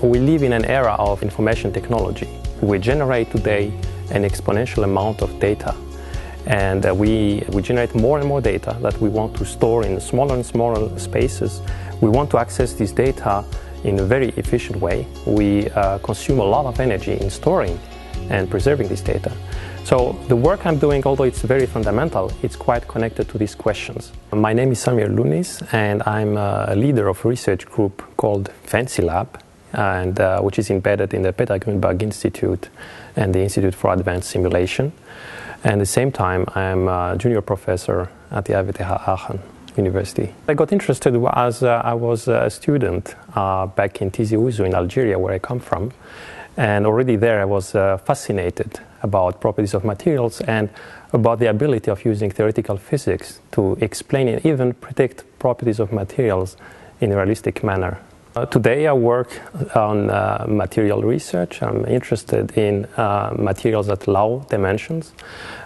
We live in an era of information technology. We generate today an exponential amount of data, and we generate more and more data that we want to store in smaller and smaller spaces. We want to access this data in a very efficient way. We consume a lot of energy in storing and preserving this data. So the work I'm doing, although it's very fundamental, it's quite connected to these questions. My name is Samir Lounis, and I'm a leader of a research group called Fancy Lab, and which is embedded in the Peter Grünberg Institute and the Institute for Advanced Simulation. And at the same time, I'm a junior professor at the RWTH Aachen University. I got interested as I was a student back in Tizi Ouzou in Algeria, where I come from. And already there I was fascinated about properties of materials and about the ability of using theoretical physics to explain and even predict properties of materials in a realistic manner. Today I work on material research. I'm interested in materials at low dimensions,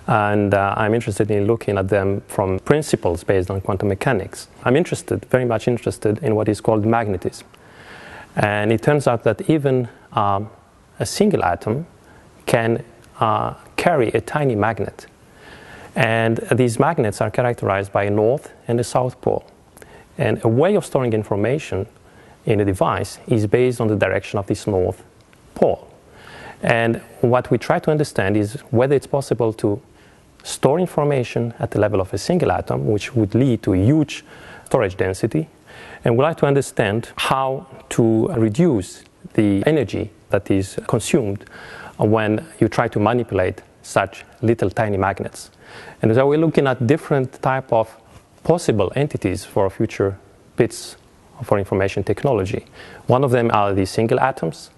and I'm interested in looking at them from principles based on quantum mechanics. I'm very much interested in what is called magnetism. And it turns out that even a single atom can carry a tiny magnet. And these magnets are characterized by a north and a south pole. And a way of storing information in a device is based on the direction of this north pole. And what we try to understand is whether it's possible to store information at the level of a single atom, which would lead to a huge storage density. And we like to understand how to reduce the energy that is consumed when you try to manipulate such little tiny magnets. And so we're looking at different type of possible entities for future bits for information technology. One of them are the single atoms,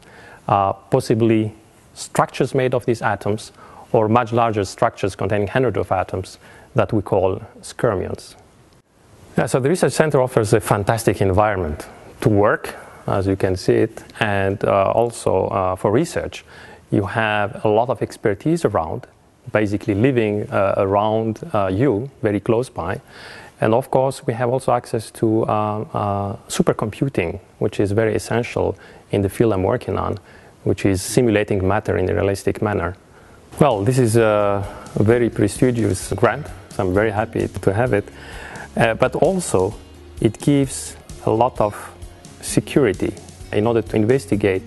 possibly structures made of these atoms, or much larger structures containing hundreds of atoms that we call skyrmions. So the research center offers a fantastic environment to work, as you can see it, and also for research. You have a lot of expertise around, basically living around you, very close by. And of course, we have also access to supercomputing, which is very essential in the field I'm working on, which is simulating matter in a realistic manner. Well, this is a very prestigious grant, so I'm very happy to have it. But also, it gives a lot of security in order to investigate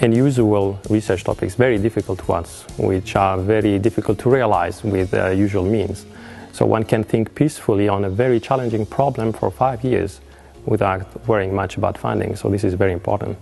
unusual research topics, very difficult ones, which are very difficult to realize with usual means. So one can think peacefully on a very challenging problem for 5 years without worrying much about funding. So this is very important.